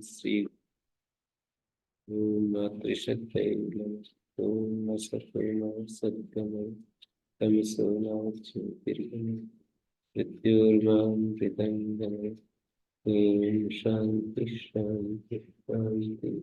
श्री ओम मातृशक्तये नमः। ओम असतोमा सद्गमय तमसो मा ज्योतिर्गमय मृत्योर्मामृतं गमय। ओम शांति शांति शांति।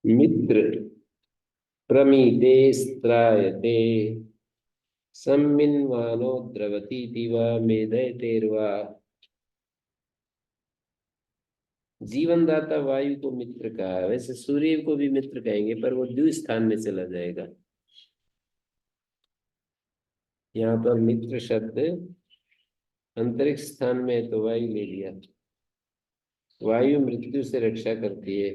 मित्र प्रमीते स्त्रायते सम्मिन्वानो द्रवतीति वा मेदयतेर्वा। जीवनदाता वायु को मित्र कहा। वैसे सूर्य को भी मित्र कहेंगे, पर वो द्वि स्थान में चला जाएगा। यहाँ पर मित्र शब्द अंतरिक्ष स्थान में है तो वायु ले लिया। वायु मृत्यु से रक्षा करती है।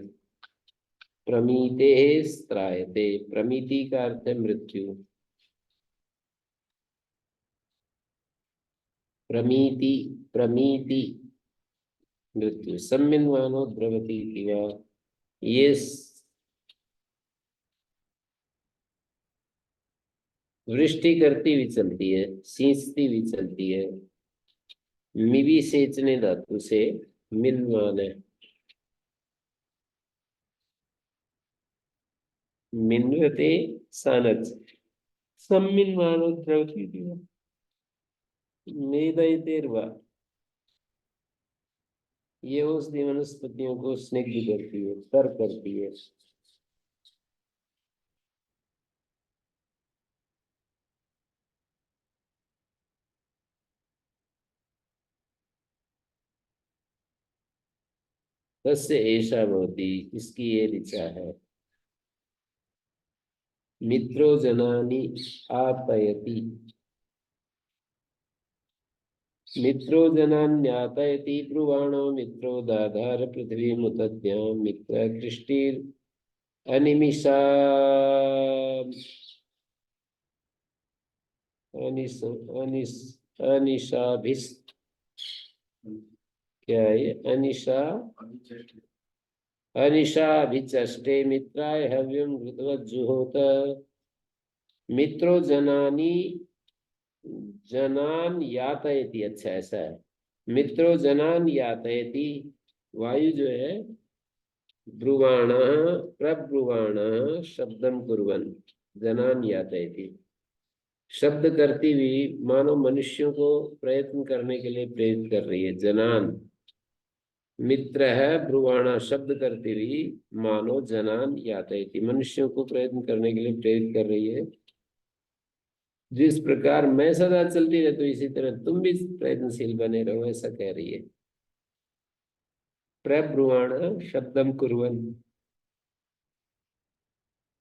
प्रमीते स्त्रायते, प्रमिति का अर्थ है मृत्यु। प्रमीति प्रमीति मृत्यु। सम्मिन्वानो द्रवती दिवा, ये वृष्टि करती हुई चलती है, सींचती हुई चलती है। मिवी सेचने धातु से मिन्वान है। मिन्वते सानच सम्मिन्वानो द्रवती दिवा मेदयतेर्वा। ये औषधि वनस्पतियों को स्निग्ध करती है, तर करती है। तस्य ऐसा भवति, इसकी ये ऋचा है। मित्रो जनानि आपयति, मित्रो जनान्यातयति ब्रुवाणो मित्रो दाधार पृथ्वी मुतद्यां मित्र कृष्टिर अनिमिषा अनिस अनिस अनिशाभिस, क्या है अनिशा अनिशाभिचष्टे मित्राय हव्यं घृतवज्जुहोत। मित्रो जनानि जनान यातयति, अच्छा ऐसा है। मित्रो जनान यातयति, वायु जो है ब्रुवाण प्रब्रुवाण शब्दम कुर्वन् जनान यातयति, शब्द करती हुई मानो मनुष्यों को प्रयत्न करने के लिए प्रेरित कर रही है। जनान मित्र है, ब्रुवाणा शब्द करती हुई मानो जनान यातयति, मनुष्यों को प्रयत्न करने के लिए प्रेरित कर रही है। जिस प्रकार मैं सदा चलती रहती हूँ, इसी तरह तुम भी प्रयत्नशील बने रहो, ऐसा कह रही है। प्रब्रुवाण शब्दम कुर्वन्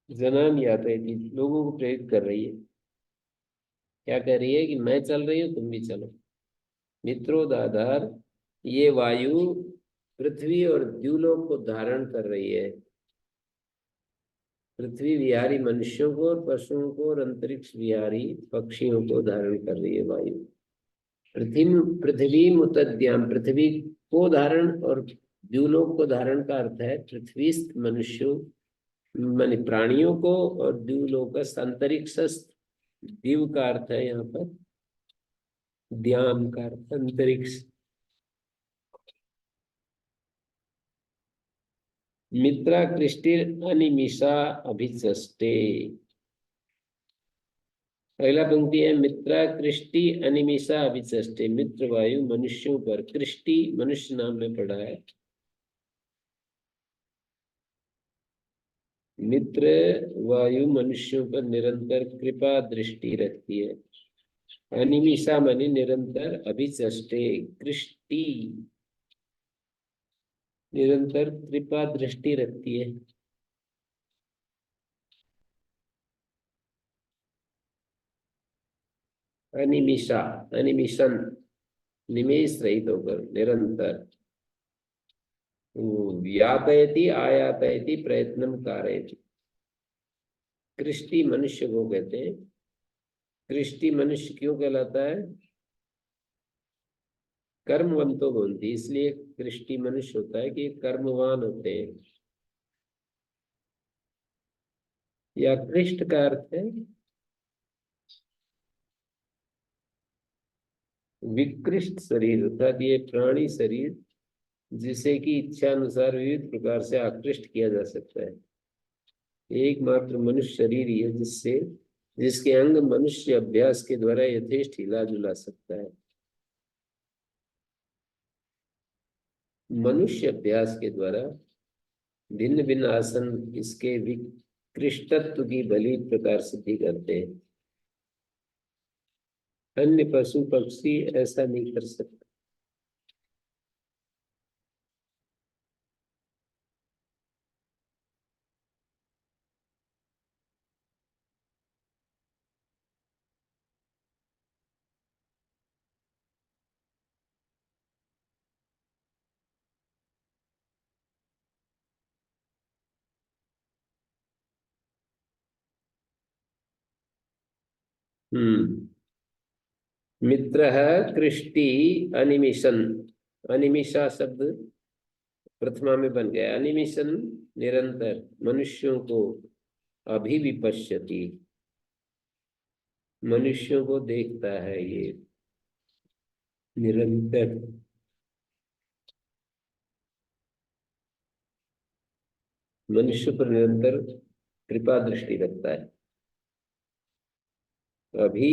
जनान यातयति, लोगों को प्रेरित कर रही है। क्या कह रही है कि मैं चल रही हूँ, तुम भी चलो। मित्रोदाधार, ये वायु पृथ्वी और द्युलोक को धारण कर रही है। पृथ्वी विहारी मनुष्यों को और पशुओं को और अंतरिक्ष विहारी पक्षियों को धारण कर रही है वायु। पृथ्वी पृथ्वी मुतद्याम, पृथ्वी को धारण, और द्युलोक को धारण का अर्थ है पृथ्वीस्थ मनुष्यों माने प्राणियों को, और द्युलोकस्थ अंतरिक्षस्थ, दिव का अर्थ है यहाँ पर द्याम का अर्थ अंतरिक्ष। मित्रा कृष्टिर अनिमिषा अभिचष्टे, पहला पंक्ति है मित्रा कृष्टि अनिमिषा अभिचष्टे। मित्र वायु मनुष्यों पर, कृष्टि मनुष्य नाम में पड़ा है। मित्र वायु मनुष्यों पर निरंतर कृपा दृष्टि रखती है। अनिमिषा माने निरंतर, अभिचष्टे कृष्टि निरंतर कृपा दृष्टि रखती है। अनिमिषा, अनिमिशन, निमेष रहित होकर निरंतर, यातयति आयातयति प्रयत्नम कारयति। कृष्टि मनुष्य को कहते हैं। कृष्टि मनुष्य क्यों कहलाता है? कर्मवंतो भवन्ति, इसलिए कृष्टि मनुष्य होता है कि कर्मवान होते हैं। या कृष्ट का अर्थ है विकृष्ट शरीर, अर्थात ये प्राणी शरीर जिसे कि इच्छा अनुसार विविध प्रकार से आकृष्ट किया जा सकता है। एकमात्र मनुष्य शरीर ही है जिसके अंग मनुष्य अभ्यास के द्वारा यथेष्ट हिला जुला सकता है। मनुष्य अभ्यास के द्वारा भिन्न भिन्न आसन इसके विकृष्टत्व की भली प्रकार सिद्धि करते हैं। अन्य पशु पक्षी ऐसा नहीं कर सकते। मित्र कृष्टि अनिमिशन, अनिमिषा शब्द प्रथमा में बन गया। अनिमिशन निरंतर मनुष्यों को अभिविपश्यति, मनुष्यों को देखता है ये निरंतर। मनुष्य पर निरंतर कृपा दृष्टि रखता है। अभी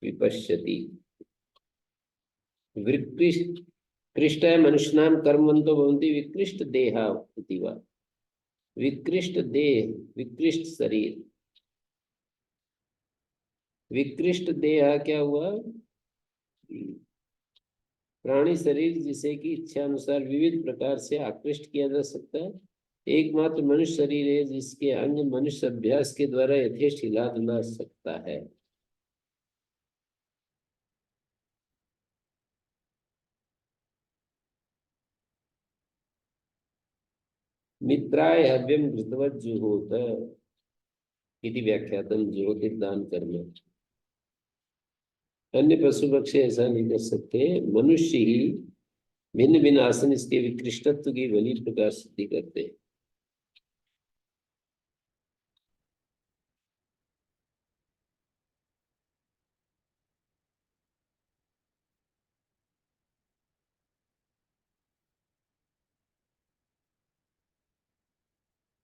विपश्यति, विकृष्ट कृष्ट मनुष्यनाम कर्मवन्तो भवन्ति विकृष्ट देहा इति वा। विकृष्ट देह, विकृष्ट शरीर। विकृष्ट देह क्या हुआ? प्राणी शरीर जिसे कि इच्छा अनुसार विविध प्रकार से आकृष्ट किया जा सकता है। एकमात्र मनुष्य शरीर है जिसके अंग मनुष्य अभ्यास के द्वारा यथेष्ट हिला डुला सकता है। मित्राय हव्यम घृतवत जुहोत इति व्याख्यातम। जुहोति दान कर्म। अन्य पशु पक्षी ऐसा नहीं कर सकते। मनुष्य ही भिन्न भिन्न आसन इसके विकृष्टत्व की भली प्रकार सिद्धि करते हैं।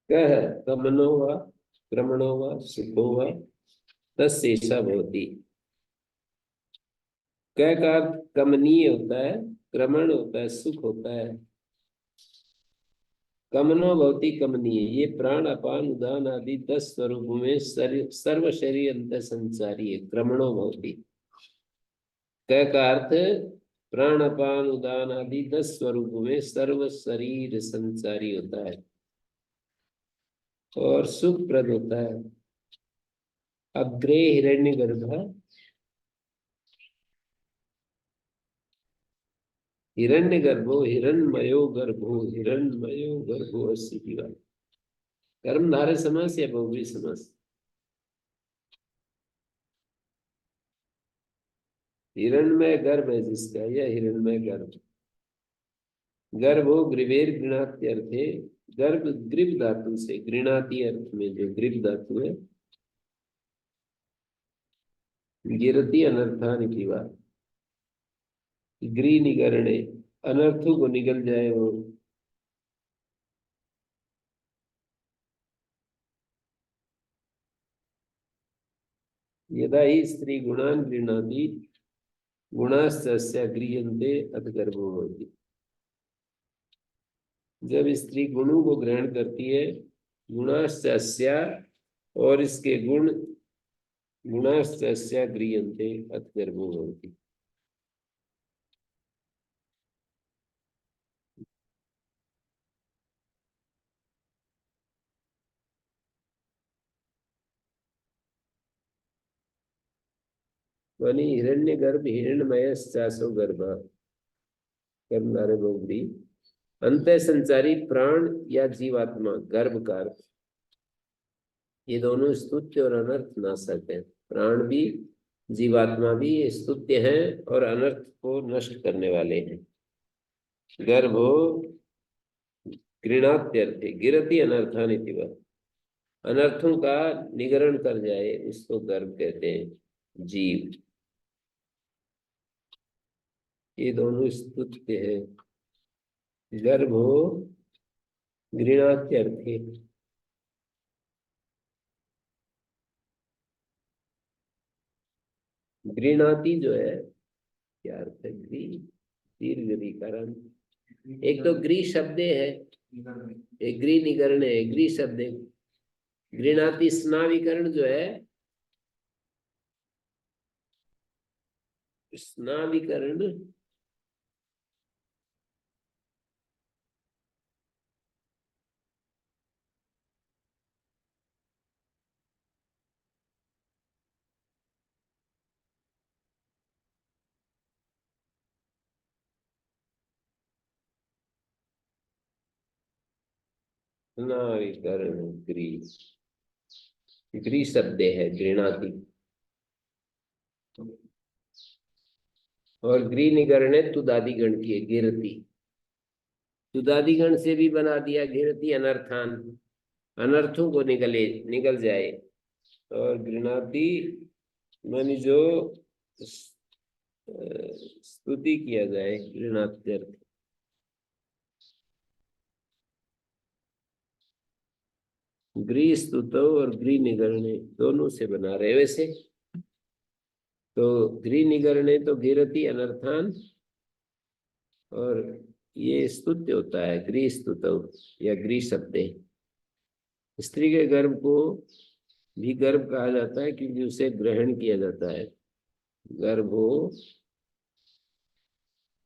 कह कमनो वा क्रमणो वा सुखो वा तस्सा भवति। कह का अर्थ कमनीय होता है, क्रमण होता है, सुख होता है। कमनो भवति कमनीय, ये प्राण अपान उदान आदि 10 स्वरूपों में सर्व शरीर अंत संचारी है। क्रमणो भवति कह का अर्थ प्राण अपान उदान आदि 10 स्वरूपों में सर्व शरीर संचारी होता है और सुखप्रद होता है। अग्रे हिरण्यगर्भ, हिरण्यगर्भो हिरण्मयो गर्भो, हिरण्मयो गर्भो अस्ति वा। कर्मधारय समास या बहुव्रीहि समास? हिरण्मय गर्भ है जिसका, यह हिरण्मय गर्भ। गर्भो ग्रीवेर गृणाति अर्थे, गर्भ ग्रीव धातु से, गृणाति अर्थ में जो ग्रीव धातु है, गिरती अनर्थान की बात। गृह निगरणे, अनर्थों को निगल जाए वो। यदा ही स्त्री गुणान गृह्णाति गुणास्तस्या गृह्यन्ते अथ गर्भो भवति। जब स्त्री गुणों को ग्रहण करती है, गुणास्तस्या, और इसके गुण गुणास्तस्य गृह्यन्ते अथ गर्भो भवति। वनी हिरण्यगर्भ हिरण्यमयश्चासो गर्भ कर्मधारय बहुव्रीहि। अंत संचारी प्राण या जीवात्मा गर्भ का अर्थ, ये दोनों स्तुत्य और अनर्थ नाशक है। प्राण भी जीवात्मा भी स्तुत्य हैं और अनर्थ को नष्ट करने वाले हैं। गर्भो गृणात्यर्थे गिरति अनर्थानि इति। अनर्थों का निगरण कर जाए उसको गर्भ कहते हैं। जीव, ये दोनों स्तुत्य है। गर्भो गृणात्यर्थे, गृणाति जो है क्या अर्थ है? ग्री दीर्घ कारण। एक तो ग्री शब्द है, एक ग्री निकरण है। ग्री शब्द गृणाति स्नाविकरण जो है, स्नाविकरण स्नाविकरण ग्री, ग्री शब्द है गृणाति। और गृह निगरण है तुदादि गण की है, गिरती। तुदादि गण से भी बना दिया गिरती अनर्थान, अनर्थों को निकल जाए। और गृणाति मानी जो स्तुति किया जाए, गृणात्यर्थ। गृह स्तुतो और गृह निगरणे दोनों से बना रहे। वैसे तो गृह निगरणे तो गिरती अनर्थान, और ये स्तुत्य होता है गृह स्तुतो या गृह शब्द। स्त्री के गर्भ को भी गर्भ कहा जाता है क्योंकि उसे ग्रहण किया जाता है। गर्भो,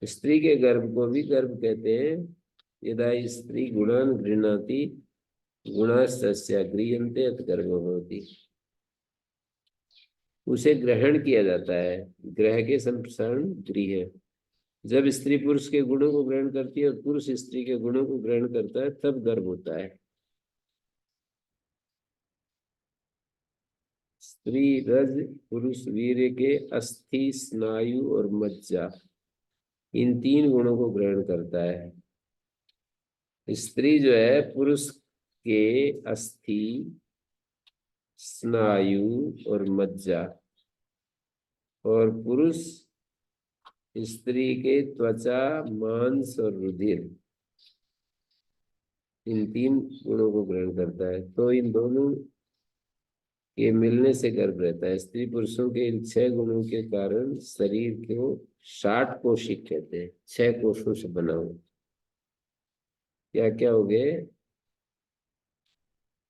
स्त्री के गर्भ को भी गर्भ कहते हैं। यदा स्त्री गुणान गृह्णाति गुणास्तस्या गृह्यन्ते अथ गर्भो भवति। उसे ग्रहण किया जाता है, ग्रह के संप्रसारण गृह। जब स्त्री पुरुष के गुणों को ग्रहण करती है और पुरुष स्त्री के गुणों को ग्रहण करता है तब गर्भ होता है। स्त्री रज, पुरुष वीर्य के अस्थि, स्नायु और मज्जा, इन तीन गुणों को ग्रहण करता है। स्त्री जो है पुरुष के अस्थि, स्नायु और मज्जा, और पुरुष स्त्री के त्वचा, मांस और रुधिर, इन तीन गुणों को ग्रहण करता है। तो इन दोनों के मिलने से गर्भ रहता है। स्त्री पुरुषों के इन 6 गुणों के कारण शरीर को 60 कोशिक कहते हैं। 6 कोशों से बना हुआ। क्या क्या हो गए?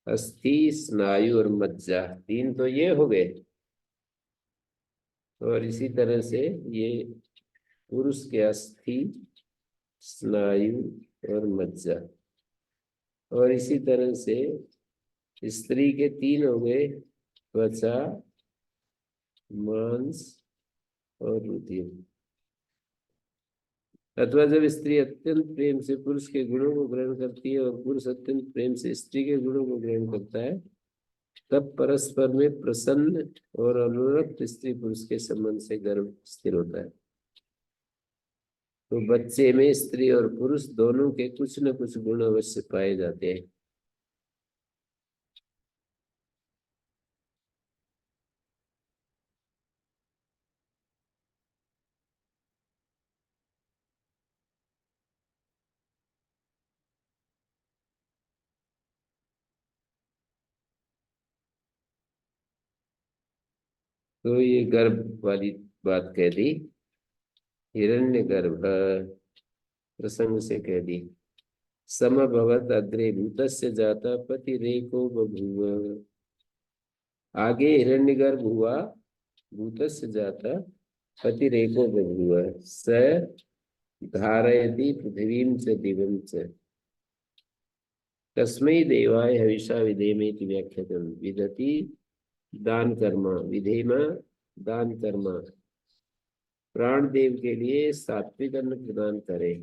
अस्थि, स्नायु और मज्जा, 3 तो ये हो गए। और इसी तरह से ये पुरुष के अस्थि, स्नायु और मज्जा, और इसी तरह से स्त्री के 3 हो गए, त्वचा, मांस और रुधिर। अथवा जब स्त्री अत्यंत प्रेम से पुरुष के गुणों को ग्रहण करती है और पुरुष अत्यंत प्रेम से स्त्री के गुणों को ग्रहण करता है, तब परस्पर में प्रसन्न और अनुरक्त स्त्री पुरुष के संबंध से गर्भ स्थिर होता है। तो बच्चे में स्त्री और पुरुष दोनों के कुछ न कुछ गुण अवश्य पाए जाते हैं। तो ये गर्भ वाली बात कह दी, हिरण्य गर्भ प्रसंग से कह दी। समभवत अग्रे भूतस्य जाता पतिरेको बभूव। आगे हिरण्यगर्भ हुआ, भूतस्य जाता पतिरेको बभूव, स धारयति पृथिवीं च दिवं च, तस्मै देवाय हविषा विधेमेति व्याख्यातम्। विदति दान कर्म, विधेम दान कर्म, प्राण देव के लिए सात्विक अन्न प्रदान करे।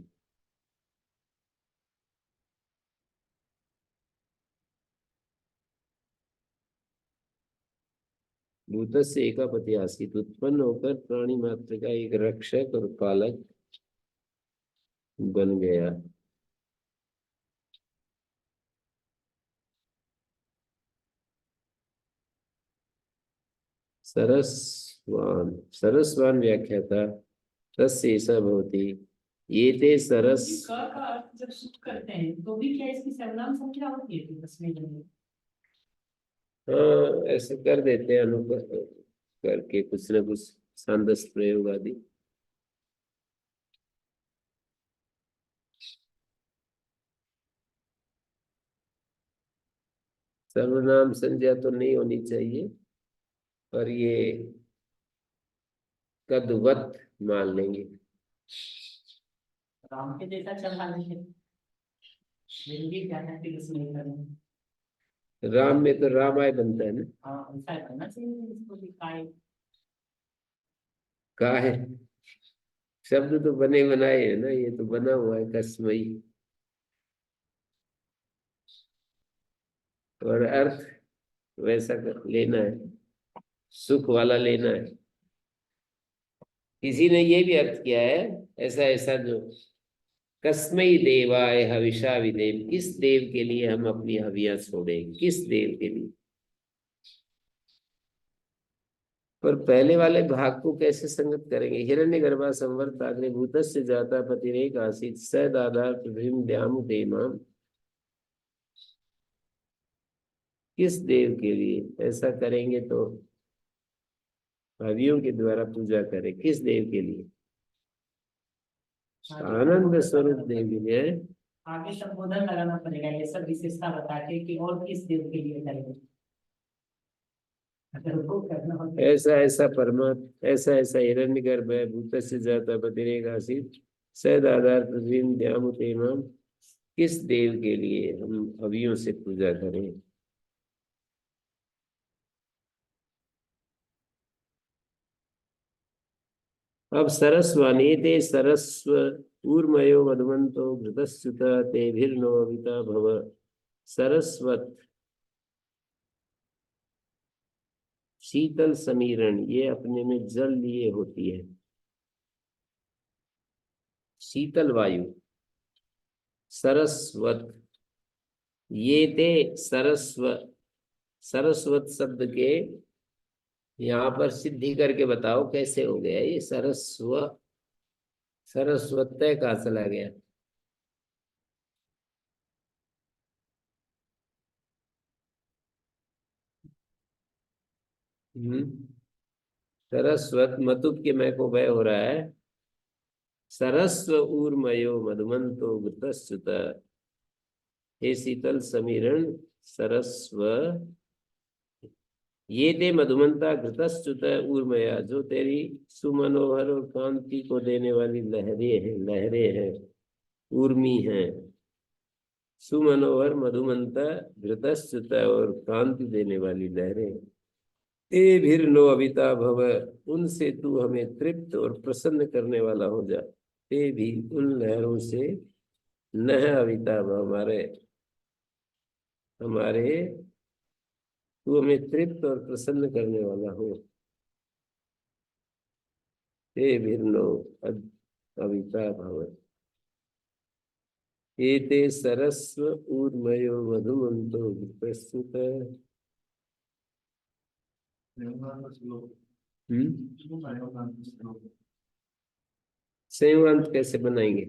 भूतस्य एका पति आसीत, उत्पन्न होकर प्राणी मात्र का एक रक्षक और पालक बन गया। सरस्वान, सरस्वान व्याख्या था, तस्य ऐसा भवति, ये ते सरस। का अर्थ जब सुख करते हैं तो भी क्या इसकी सर्वनाम संख्या होती है तस्में जन्म? हाँ, ऐसे कर देते हैं, अनुकर करके कुछ न कुछ छांदस प्रयोग आदि। सर्वनाम संज्ञा तो नहीं होनी चाहिए, पर ये कदवत मान लेंगे। राम के जैसा चला नहीं है, हिंदी क्या है कि इसमें करें। राम में तो रामाय बनता है ना। हाँ, ऐसा करना चाहिए इसको दिखाए। का है शब्द तो बने बनाए है ना, ये तो बना हुआ है कसमई, और अर्थ वैसा लेना है, सुख वाला लेना है। किसी ने ये भी अर्थ किया है, ऐसा ऐसा जो कस्मई देवाय हविषा विदेव, किस देव के लिए हम अपनी हवियां छोड़ें, किस देव के लिए। पर पहले वाले भाग को कैसे संगत करेंगे? हिरण्यगर्भा संवर्त अग्नि भूतस्य जाता पतिरेक आसीत, स दादा पृथ्वीं द्यामु देमाम, किस देव के लिए ऐसा करेंगे तो हवियों के द्वारा पूजा करें, किस देव के लिए? आनंद स्वरूप देवी ने। आगे संबोधन लगाना पड़ेगा, ये सब विशेषता बता के कि और किस देव के लिए करेंगे। अगर वो करना हो ऐसा ऐसा परमात्मा, ऐसा ऐसा हिरण्यगर्भ है, भूतस्य जाता पतिरेक आसीत, सद आधार पृथ्वी द्याम तेमाम, किस देव के लिए हम हवियों से पूजा करें? अब सरस्वानी ते सरस्व ऊर्मयो मधुमंतो घृतस्युत तेभिर्नो अविता भव, सरस्वत शीतल समीरण, ये अपने में जल लिए होती है, शीतल वायु। सरस्वत, ये ते सरस्व, सरस्वत शब्द के यहाँ पर सिद्धि करके बताओ कैसे हो गया ये सरस्व, सरस्वत कहाँ चला गया? सरस्वत मतुप के मैं को भय हो रहा है, सरस्व ऊर्मयो मधुमंतो घृतस्युत, हे शीतल समीरण सरस्व, ये ते मधुमंता घृतस्युत ऊर्मया, जो तेरी सुमनोहर और कांति को देने वाली लहरें हैं, लहरें हैं, ऊर्मी हैं। सुमनोहर मधुमंता घृतस्युत, और कांति देने वाली लहरें। ते भीर नो अविता भव, उनसे तू हमें तृप्त और प्रसन्न करने वाला हो जा। ते भी, उन लहरों से न अविता भव, हमारे हमारे तू हमें तृप्त और प्रसन्न करने वाला हो। ते भीर नो अविता भव, एते सरस्व ऊर्मयो मधुमंतो प्रस्तुत। संयुक्त कैसे बनाएंगे?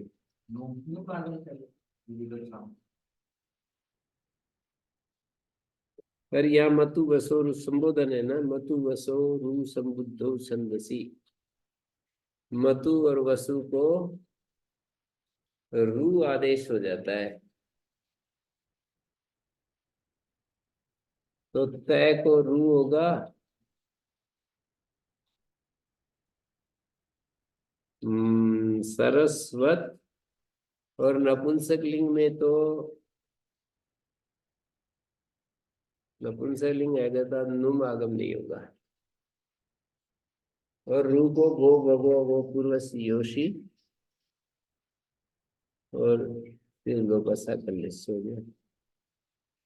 पर यहाँ मतु वसो रु संबोधन है ना, मतु वसो रु संबुद्धो छंदसी, मतु और वसु को रु आदेश हो जाता है। तो तय को रू होगा। सरस्वत। और नपुंसक लिंग में तो नपुंसक लिंग आएगा तो नुम आगम नहीं होगा। और रू को गो भगो गो पूर्वसी योशी। और फिर गोपसा कर ले सो गया।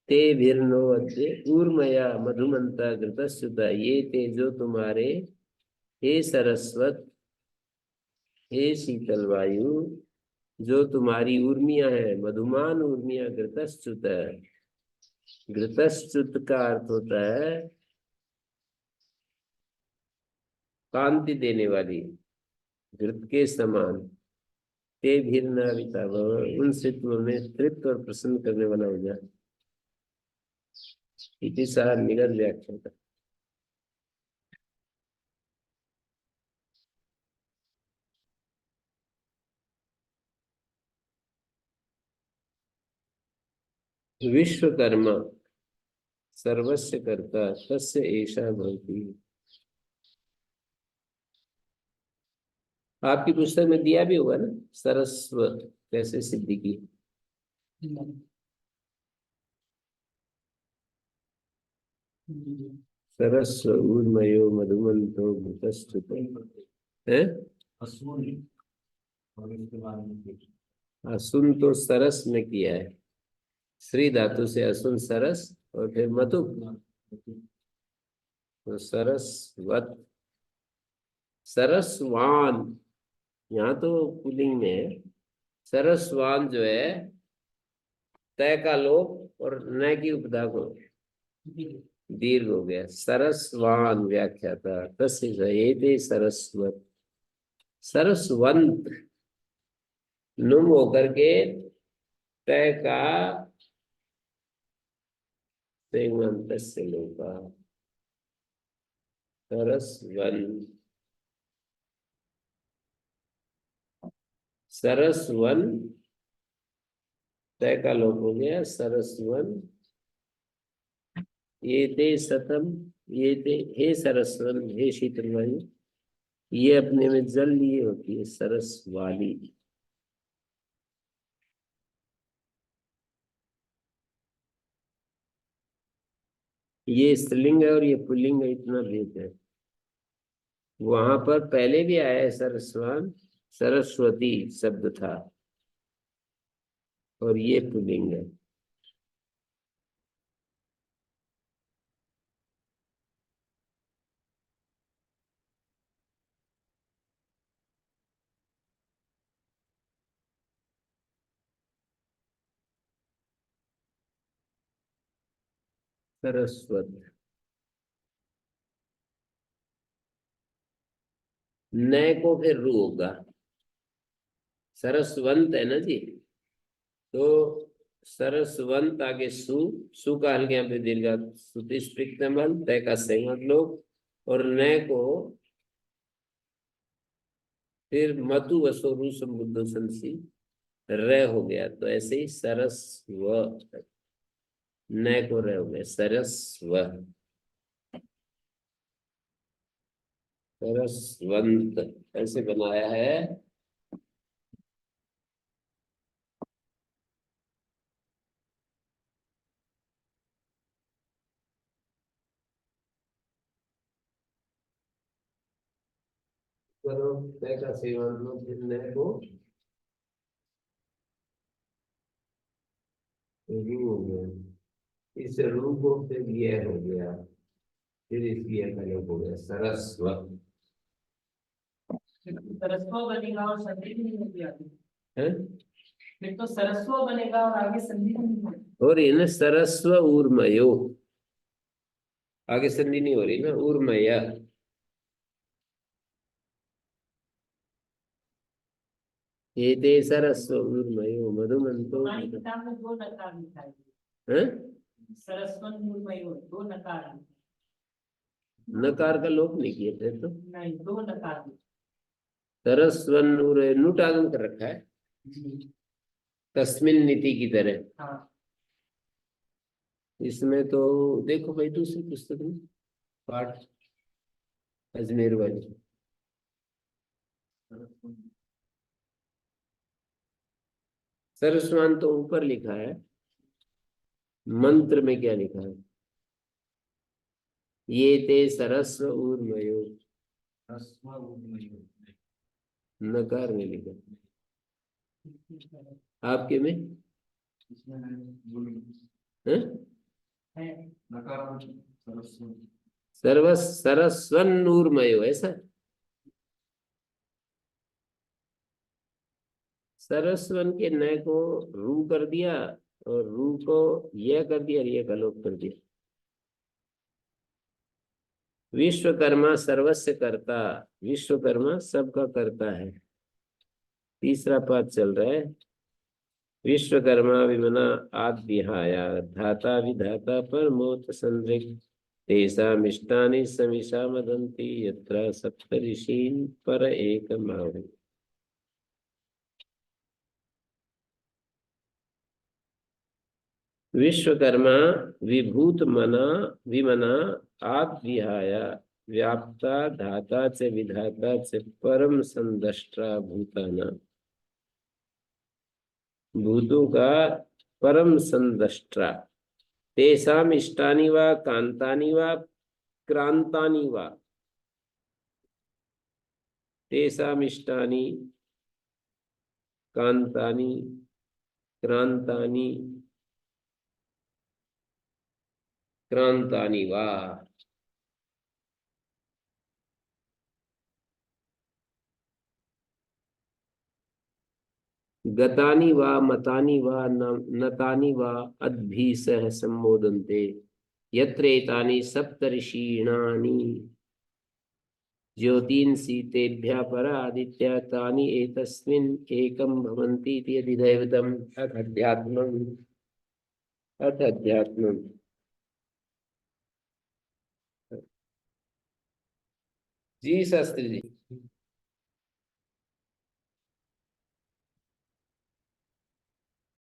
ते वीरनो अद्य ऊर्मया मधुमंता घृतस्युता ये ते जो तुम्हारे, हे सरस्वत, हे शीतल वायु, जो तुम्हारी उर्मियां है, मधुमान उर्मियां, घृतश्च्युत है। घृतश्च्युत का अर्थ होता है कांति देने वाली, घृत के समान। ते भीर्ना भव, उनसे तुम्हें तृप्त और प्रसन्न करने वाला हो जाए। इति सार निगत व्याख्या। विश्वकर्मा सर्वस्य कर्ता तस्य एषा भवति। आपकी पुस्तक में दिया भी होगा ना, सरस्व कैसे सिद्धि की। सरस्व ऊर्मयो मधुमंतो घृतश्च्युत है। असुन तो सरस में किया है, श्री धातु से असुन सरस और फिर मधु, तो सरस्वत। सरसवान यहाँ तो पुल्लिंग में है। सरसवान जो है तय का लोप और न की उपदा को दीर्घ हो गया। सरसवान व्याख्याता तस्य सरस्वत। सरस्वंत नुम होकर के तय का सेगमंत से लोका। सरसवन सरसवन तय का लोप हो गया। सरसवन ये ते सतम, ये ते हे सरस्वन, हे शीतल वायु, ये अपने में जल लिए होती है सरस वाली। ये स्त्रीलिंग है और ये पुल्लिंग है, इतना भेद है। वहां पर पहले भी आया है सरस्वान, सरस्वती शब्द था और ये पुल्लिंग है। सरस्वत न को फिर रू होगा। सरस्वंत है ना जी, तो सरस्वंत आगे सु, सु का हल्के यहाँ पे दीर्घ सुतिस्पृक्तमल तय का संयत लोग, और न को फिर मतु वसो रू संबुद्ध संसी र हो गया। तो ऐसे ही सरस्व न को र हो गया सरस्व। सरस्वंत ऐसे बनाया है। करो तय का सेवन लो, फिर न को रू हो गया। इस रू को फिर ये हो गया, फिर इसलिए प्रयोग हो गया सरस्वत सरस्व बनेगा और संधि भी नहीं होगी आगे। है। फिर तो सरस्व बनेगा और आगे संधि भी नहीं होगी। और इन सरस्व ऊर्मयो, आगे संधि नहीं हो रही ना, ऊर्मय। ये ते सरस्व ऊर्मयो मधुमंतो। हमारी किताब में दो नकार लिखा है। है। सरस्वन मूलमयो दो नकार है। नकार का लोप नहीं किए थे तो। नहीं, दो नकार है। सरस्वन नुट आगम कर रखा है जी तस्मिन नीति की तरह। हाँ। इसमें तो देखो भाई दूसरी पुस्तक में पाठ अजमेर वाली, सरस्वती तो ऊपर लिखा है, मंत्र में क्या लिखा है? ये ते सरस्व ऊर्मयो, नकार में लिखा। आपके में है? सरस्वन ऊर्मयो ऐसा, सरस्वन के न को रू कर दिया और रू को यह कर दिया और यह का लोप कर दिया। विश्वकर्मा सर्वस्य कर्ता, विश्वकर्मा सबका करता है। तीसरा पाद चल रहा है। विश्वकर्मा विमना आद विहाया धाता विधाता पर मोत संदृक तेषामिष्टानि समिषा मदन्ति यत्र सप्तऋषीन् पर एकमाहु। विश्वकर्मा विभूत मना विमना आद विहाया व्याप्ता धाता च विधाता च परम संदष्ट्रा भूताना, भूतों का परम संदष्ट्रा। तेषाम इष्टानि वा कांतानि वा क्रांतानि वा, तेषाम इष्टानि कांतानि क्रांतानि क्रांतानि वा, गतानि वा मतानि वा नतानि वा अद्भिसः सम्मोदन्ते यत्र एतानि सप्तऋषीणानि ज्योतिंसि तेभ्यः परा आदित्या तानि एतस्मिन् एकं भवन्ति इति अधिदैवतम् अथ अध्यात्मम्, अथ अध्यात्मम्। जी शास्त्री जी।